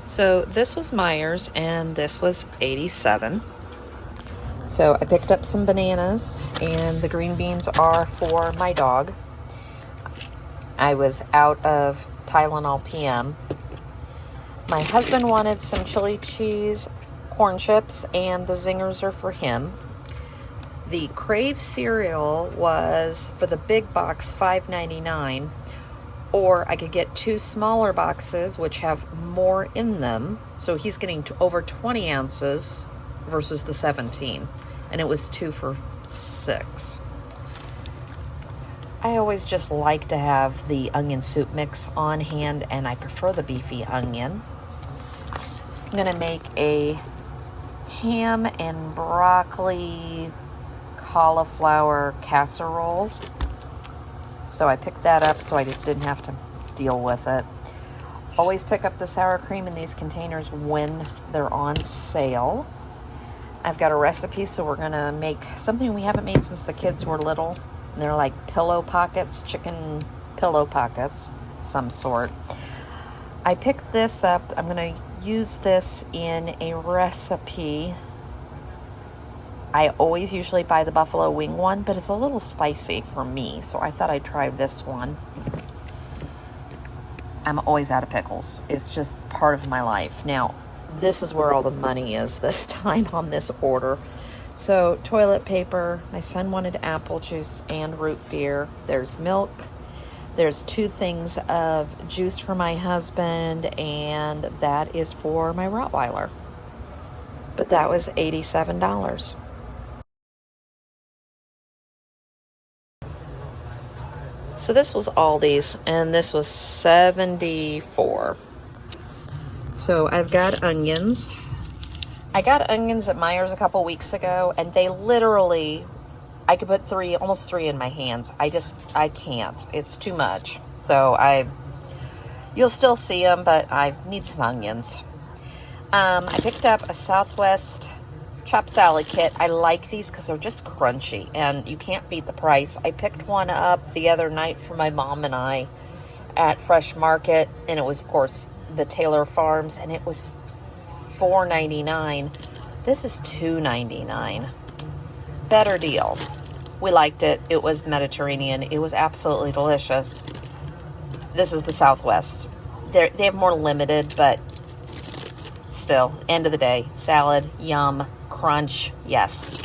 So this was Meijer's and this was 87. So I picked up some bananas and the green beans are for my dog. I was out of Tylenol PM. My husband wanted some chili cheese corn chips and the zingers are for him. The Crave cereal was for the big box $5.99, or I could get two smaller boxes which have more in them. So he's getting over 20 ounces versus the 17, and it was 2 for $6. I always just like to have the onion soup mix on hand, and I prefer the beefy onion. I'm gonna make a ham and broccoli cauliflower casserole. So I picked that up so I just didn't have to deal with it. Always pick up the sour cream in these containers when they're on sale. I've got a recipe, so we're gonna make something we haven't made since the kids were little. They're like pillow pockets, chicken pillow pockets of some sort. I picked this up. I'm gonna use this in a recipe. I always usually buy the buffalo wing one, but it's a little spicy for me, so I thought I'd try this one. I'm always out of pickles. It's just part of my life. Now, this is where all the money is this time on this order. So, toilet paper. My son wanted apple juice and root beer. There's milk. There's 2 things of juice for my husband, and that is for my Rottweiler. But that was $87. So this was Aldi's, and this was $74. So I've got onions. I got onions at Meijer's a couple weeks ago, and they literally, I could put almost three in my hands. I can't. It's too much. So you'll still see them, but I need some onions. I picked up a Southwest chopped salad kit. I like these because they're just crunchy, and you can't beat the price. I picked one up the other night for my mom and I at Fresh Market, and it was, of course, the Taylor Farms, and it was $4.99. This is $2.99. Better deal. We liked it. It was Mediterranean. It was absolutely delicious. This is the Southwest. They have more limited, but still, end of the day, salad, yum, crunch, yes.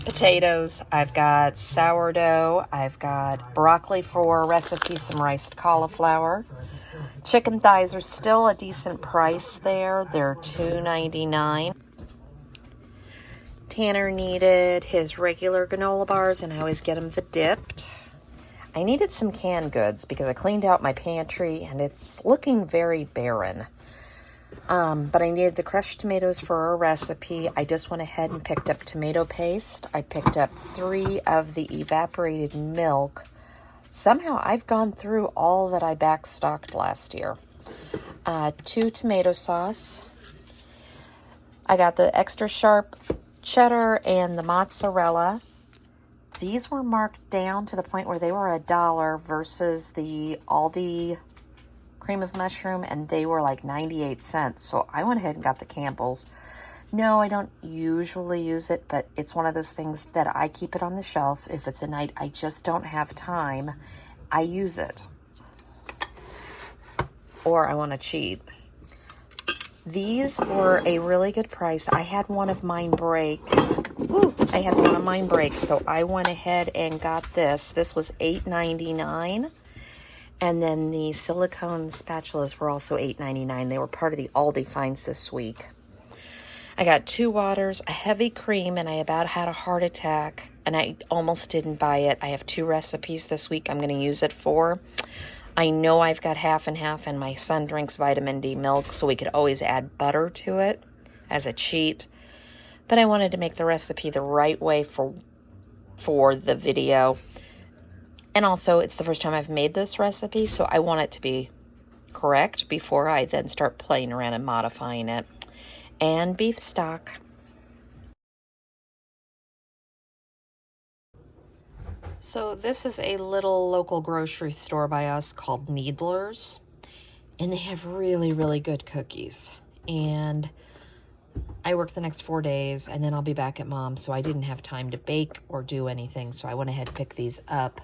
Potatoes, I've got sourdough, I've got broccoli for a recipe, some riced cauliflower. Chicken thighs are still a decent price there. They're $2.99. Tanner needed his regular granola bars, and I always get him the dipped. I needed some canned goods because I cleaned out my pantry, and it's looking very barren. But I needed the crushed tomatoes for a recipe. I just went ahead and picked up tomato paste. I picked up 3 of the evaporated milk. Somehow I've gone through all that I backstocked last year. 2 tomato sauce. I got the extra sharp cheddar and the mozzarella. These were marked down to the point where they were $1 versus the ALDI cream of mushroom, and they were like 98 cents. So I went ahead and got the Campbell's. No, I don't usually use it, but it's one of those things that I keep it on the shelf. If it's a night I just don't have time, I use it. Or I want to cheat. These were a really good price. I had one of mine break. So I went ahead and got this. This was $8.99. And then the silicone spatulas were also $8.99. They were part of the Aldi finds this week. I got 2 waters, a heavy cream, and I about had a heart attack, and I almost didn't buy it. I have 2 recipes this week I'm going to use it for. I know I've got half and half, and my son drinks vitamin D milk, so we could always add butter to it as a cheat. But I wanted to make the recipe the right way for the video. And also, it's the first time I've made this recipe, so I want it to be correct before I then start playing around and modifying it. And beef stock. So this is a little local grocery store by us called Needler's. And they have really, really good cookies. And I work the next 4 days, and then I'll be back at Mom's, so I didn't have time to bake or do anything, so I went ahead and picked these up.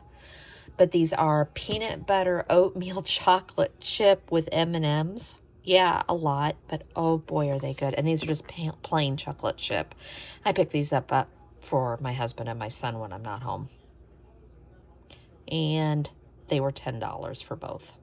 But these are peanut butter oatmeal chocolate chip with M&Ms. Yeah, a lot, but oh boy, are they good. And these are just plain chocolate chip. I picked these up for my husband and my son when I'm not home. And they were $10 for both.